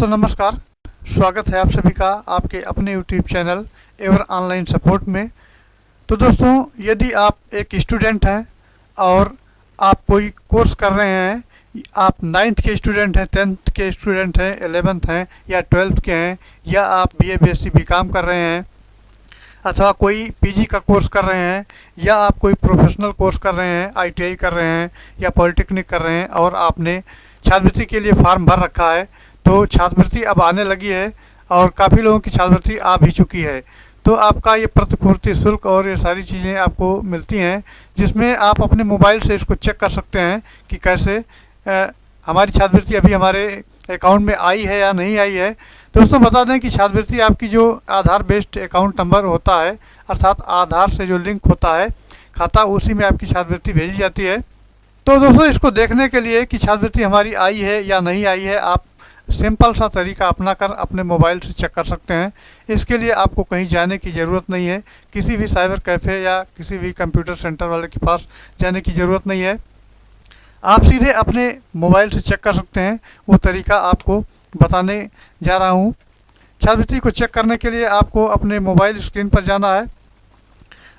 दोस्तों नमस्कार, स्वागत है आप सभी का आपके अपने YouTube channel ever online support में। तो दोस्तों, यदि आप एक स्टूडेंट हैं और आप कोई कोर्स कर रहे हैं, आप 9th के स्टूडेंट हैं, 10th के स्टूडेंट हैं, 11th हैं या 12th के हैं, या आप BA BSc BCom कर रहे हैं, अथवा कोई PG का कोर्स कर रहे हैं, या आप कोई प्रोफेशनल कोर्स कर रहे हैं, ITI कर रहे हैं या पॉलिटेक्निक कर रहे हैं और आपने छात्रवृत्ति के लिए फॉर्म भर रखा है, तो छात्रवृत्ति अब आने लगी है और काफ़ी लोगों की छात्रवृत्ति आ भी चुकी है। तो आपका ये प्रतिपूर्ति शुल्क और ये सारी चीज़ें आपको मिलती हैं, जिसमें आप अपने मोबाइल से इसको चेक कर सकते हैं कि कैसे हमारी छात्रवृत्ति अभी हमारे अकाउंट में आई है या नहीं आई है। दोस्तों बता दें कि छात्रवृत्ति आपकी जो आधार बेस्ड अकाउंट नंबर होता है, अर्थात आधार से जो लिंक होता है खाता, उसी में आपकी छात्रवृत्ति भेजी जाती है। तो दोस्तों, इसको देखने के लिए कि छात्रवृत्ति हमारी आई है या नहीं आई है, आप सिंपल सा तरीका अपना कर अपने मोबाइल से चेक कर सकते हैं। इसके लिए आपको कहीं जाने की ज़रूरत नहीं है, किसी भी साइबर कैफ़े या किसी भी कंप्यूटर सेंटर वाले के पास जाने की ज़रूरत नहीं है। आप सीधे अपने मोबाइल से चेक कर सकते हैं। वो तरीका आपको बताने जा रहा हूँ। छात्रवृत्ति को चेक करने के लिए आपको अपने मोबाइल स्क्रीन पर जाना है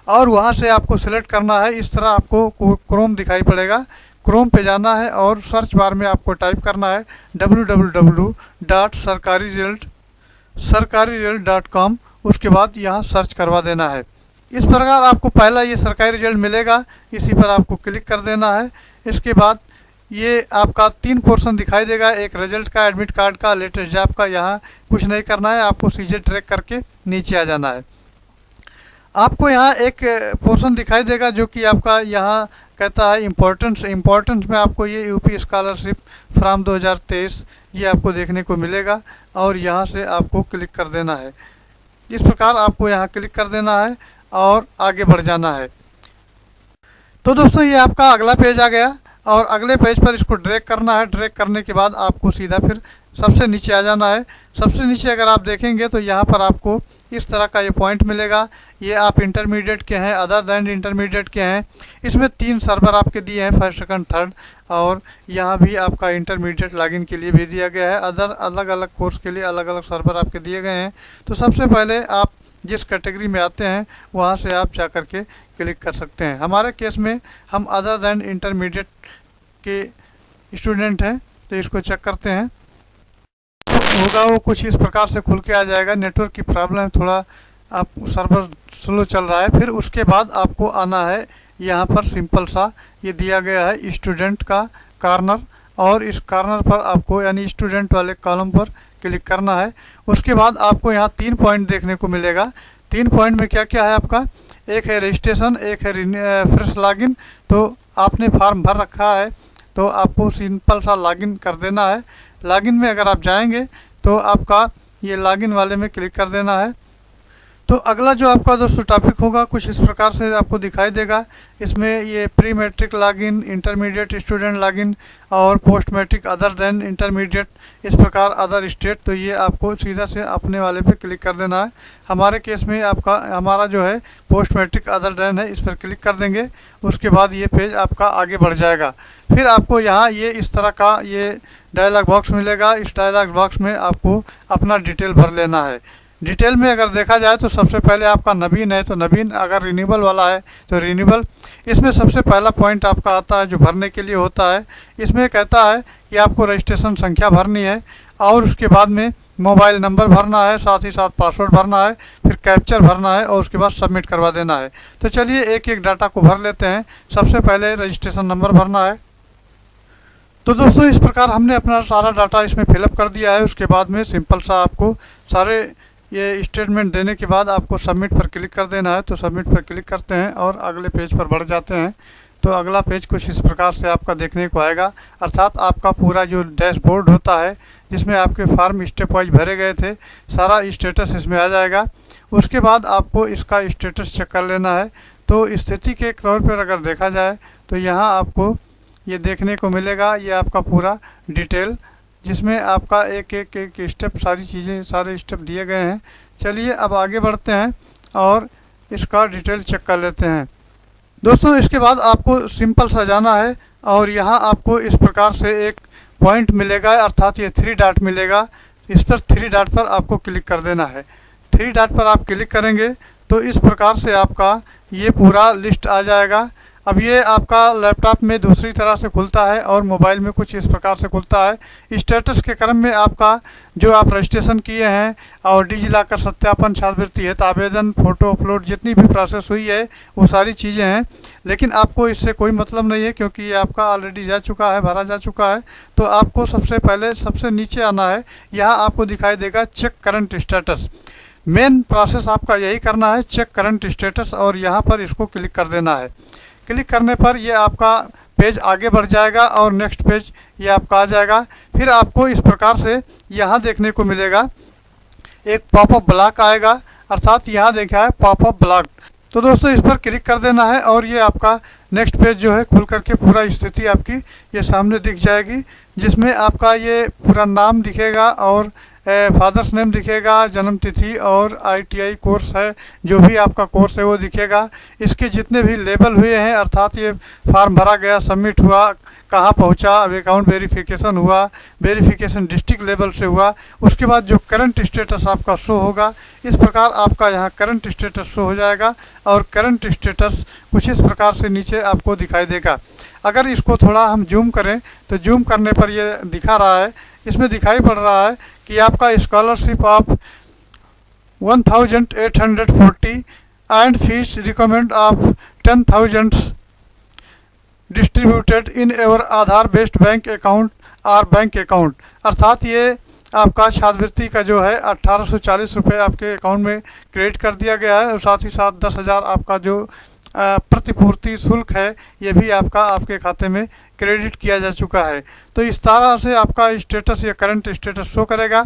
और वहाँ से आपको सिलेक्ट करना है। इस तरह आपको क्रोम दिखाई पड़ेगा, क्रोम पे जाना है और सर्च बार में आपको टाइप करना है www.sarkari-result.com। उसके बाद यहाँ सर्च करवा देना है। इस प्रकार आपको पहला ये सरकारी रिजल्ट मिलेगा, इसी पर आपको क्लिक कर देना है। इसके बाद ये आपका 3 पोर्शन दिखाई देगा, एक रिजल्ट का, एडमिट कार्ड का, लेटेस्ट जॉब का। यहाँ कुछ नहीं करना है, आपको सीधे ट्रैक करके नीचे आ जाना है। आपको यहाँ एक पोर्शन दिखाई देगा जो कि आपका यहाँ कहता है इम्पोर्टेंस में आपको ये यूपी स्कॉलरशिप फ्रॉम 2023 ये आपको देखने को मिलेगा और यहाँ से आपको क्लिक कर देना है। इस प्रकार आपको यहाँ क्लिक कर देना है और आगे बढ़ जाना है। तो दोस्तों, ये आपका अगला पेज आ गया और अगले पेज पर इसको ड्रैग करना है। ड्रैग करने के बाद आपको सीधा फिर सबसे नीचे आ जाना है। सबसे नीचे अगर आप देखेंगे तो यहाँ पर आपको इस तरह का ये पॉइंट मिलेगा। ये आप इंटरमीडिएट के हैं, अदर दैन इंटरमीडिएट के हैं। इसमें 3 सर्वर आपके दिए हैं, फर्स्ट, सेकंड, थर्ड, और यहाँ भी आपका इंटरमीडिएट लॉगिन के लिए भी दिया गया है। अदर अलग अलग कोर्स के लिए अलग अलग सर्वर आपके दिए गए हैं। तो सबसे पहले आप जिस कैटेगरी में आते हैं वहाँ से आप जा कर के क्लिक कर सकते हैं। हमारे केस में हम अदर दैन इंटरमीडिएट के स्टूडेंट हैं, तो इसको चेक करते हैं। होगा वो कुछ इस प्रकार से खुल के आ जाएगा। नेटवर्क की प्रॉब्लम है, थोड़ा आप सर्वर स्लो चल रहा है। फिर उसके बाद आपको आना है यहाँ पर, सिंपल सा ये दिया गया है स्टूडेंट का कॉर्नर, और इस कॉर्नर पर आपको यानी स्टूडेंट वाले कॉलम पर क्लिक करना है। उसके बाद आपको यहाँ 3 पॉइंट देखने को मिलेगा। 3 पॉइंट में क्या क्या है आपका, एक है रजिस्ट्रेशन, एक है फ्रेश लॉगिन। तो आपने फॉर्म भर रखा है तो आपको सिंपल सा लॉगिन कर देना है। लॉगिन में अगर आप जाएंगे तो आपका ये लॉगिन वाले में क्लिक कर देना है। तो अगला जो आपका दोस्तों टॉपिक होगा कुछ इस प्रकार से आपको दिखाई देगा। इसमें ये pre matric login, intermediate student login और post matric other than intermediate, इस प्रकार अदर स्टेट। तो ये आपको सीधा से अपने वाले पे क्लिक कर देना है। हमारे केस में हमारा जो है पोस्ट मैट्रिक अदर देन है, इस पर क्लिक कर देंगे। उसके बाद ये पेज आपका आगे बढ़ जाएगा। फिर आपको यहाँ ये इस तरह का ये डायलॉग बॉक्स मिलेगा। इस डायलॉग बॉक्स में आपको अपना डिटेल भर लेना है। डिटेल में अगर देखा जाए तो सबसे पहले आपका नवीन है तो नवीन, अगर रिन्यूबल वाला है तो रिन्यूबल। इसमें सबसे पहला पॉइंट आपका आता है जो भरने के लिए होता है। इसमें कहता है कि आपको रजिस्ट्रेशन संख्या भरनी है और उसके बाद में मोबाइल नंबर भरना है, साथ ही साथ पासवर्ड भरना है, फिर कैप्चर भरना है और उसके बाद सबमिट करवा देना है। तो चलिए एक एक डाटा को भर लेते हैं। सबसे पहले रजिस्ट्रेशन नंबर भरना है। तो दोस्तों, इस प्रकार हमने अपना सारा डाटा इसमें फिलअप कर दिया है। उसके बाद में सिंपल सा आपको सारे ये स्टेटमेंट देने के बाद आपको सबमिट पर क्लिक कर देना है। तो सबमिट पर क्लिक करते हैं और अगले पेज पर बढ़ जाते हैं। तो अगला पेज कुछ इस प्रकार से आपका देखने को आएगा, अर्थात आपका पूरा जो डैशबोर्ड होता है जिसमें आपके फॉर्म स्टेप वाइज भरे गए थे, सारा स्टेटस इसमें आ जाएगा। उसके बाद आपको इसका स्टेटस चेक कर लेना है। तो स्थिति के तौर पर अगर देखा जाए तो यहाँ आपको ये देखने को मिलेगा, ये आपका पूरा डिटेल जिसमें आपका एक एक स्टेप सारी चीज़ें सारे स्टेप दिए गए हैं। चलिए अब आगे बढ़ते हैं और इसका डिटेल चेक कर लेते हैं। दोस्तों, इसके बाद आपको सिंपल सा जाना है और यहाँ आपको इस प्रकार से एक पॉइंट मिलेगा, अर्थात ये 3 डॉट मिलेगा। इस पर 3 डॉट पर आपको क्लिक कर देना है। 3 डॉट पर आप क्लिक करेंगे तो इस प्रकार से आपका ये पूरा लिस्ट आ जाएगा। अब ये आपका लैपटॉप में दूसरी तरह से खुलता है और मोबाइल में कुछ इस प्रकार से खुलता है। स्टेटस के क्रम में आपका जो आप रजिस्ट्रेशन किए हैं और डिजिलॉकर सत्यापन, छात्रवृत्ति हेतु आवेदन, फ़ोटो अपलोड, जितनी भी प्रोसेस हुई है वो सारी चीज़ें हैं। लेकिन आपको इससे कोई मतलब नहीं है क्योंकि ये आपका ऑलरेडी जा चुका है, भरा जा चुका है। तो आपको सबसे पहले सबसे नीचे आना है। यहाँ आपको दिखाई देगा check current status. Main process आपका यही करना है, चेक करंट स्टेटस, और यहाँ पर इसको क्लिक कर देना है। क्लिक करने पर ये आपका पेज आगे बढ़ जाएगा और नेक्स्ट पेज ये आपका आ जाएगा। फिर आपको इस प्रकार से यहाँ देखने को मिलेगा एक पॉपअप ब्लॉक आएगा, अर्थात यहाँ देखा है पॉपअप ब्लॉक। तो दोस्तों इस पर क्लिक कर देना है और ये आपका नेक्स्ट पेज जो है खुल करके पूरा स्थिति आपकी ये सामने दिख जाएगी, जिसमें आपका ये पूरा नाम दिखेगा और फादर्स नेम दिखेगा, जन्म तिथि और ITI कोर्स है, जो भी आपका कोर्स है वो दिखेगा। इसके जितने भी लेबल हुए हैं, अर्थात ये फॉर्म भरा गया, सबमिट हुआ, कहाँ पहुँचा, अब अकाउंट वेरिफिकेशन हुआ, वेरिफिकेशन डिस्ट्रिक्ट लेवल से हुआ, उसके बाद जो करंट स्टेटस आपका शो होगा, इस प्रकार आपका यहाँ करंट स्टेटस शो हो जाएगा। और करंट स्टेटस कुछ इस प्रकार से नीचे आपको दिखाई देगा। अगर इसको थोड़ा हम जूम करें तो जूम करने पर ये दिखा रहा है, इसमें दिखाई पड़ रहा है कि आपका scholarship of 1840 and fees recommend of 10,000 distributed in ever Aadhaar based bank account और बैंक अकाउंट। अर्थात ये आपका छात्रवृत्ति का जो है 1840 रुपये आपके अकाउंट में क्रेडिट कर दिया गया है और साथ ही साथ 10,000 आपका जो प्रतिपूर्ति शुल्क है ये भी आपके खाते में क्रेडिट किया जा चुका है। तो इस तरह से आपका स्टेटस या करंट स्टेटस शो करेगा।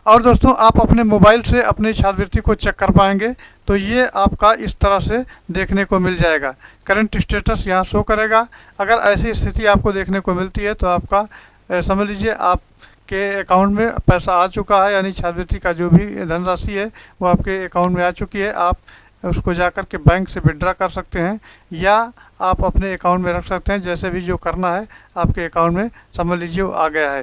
और दोस्तों आप अपने मोबाइल से अपनी छात्रवृत्ति को चेक कर पाएंगे। तो ये आपका इस तरह से देखने को मिल जाएगा, करंट स्टेटस यहाँ शो करेगा। अगर ऐसी स्थिति आपको देखने को मिलती है तो आपका समझ लीजिए आपके अकाउंट में पैसा आ चुका है, यानी छात्रवृत्ति का जो भी धनराशि है वो आपके अकाउंट में आ चुकी है। आप उसको जाकर के बैंक से विड्रा कर सकते हैं या आप अपने अकाउंट में रख सकते हैं, जैसे भी जो करना है आपके अकाउंट में समझ लीजिए वो आ गया है।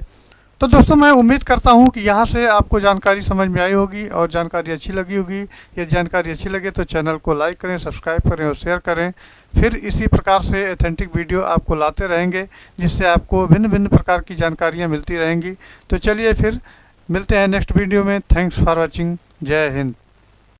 तो दोस्तों मैं उम्मीद करता हूं कि यहाँ से आपको जानकारी समझ में आई होगी और जानकारी अच्छी लगी होगी। ये जानकारी अच्छी लगे तो चैनल को लाइक करें, सब्सक्राइब करें और शेयर करें। फिर इसी प्रकार से ऑथेंटिक वीडियो आपको लाते रहेंगे, जिससे आपको भिन्न भिन्न प्रकार की जानकारियाँ मिलती रहेंगी। तो चलिए फिर मिलते हैं नेक्स्ट वीडियो में। Thanks for watching. जय हिंद।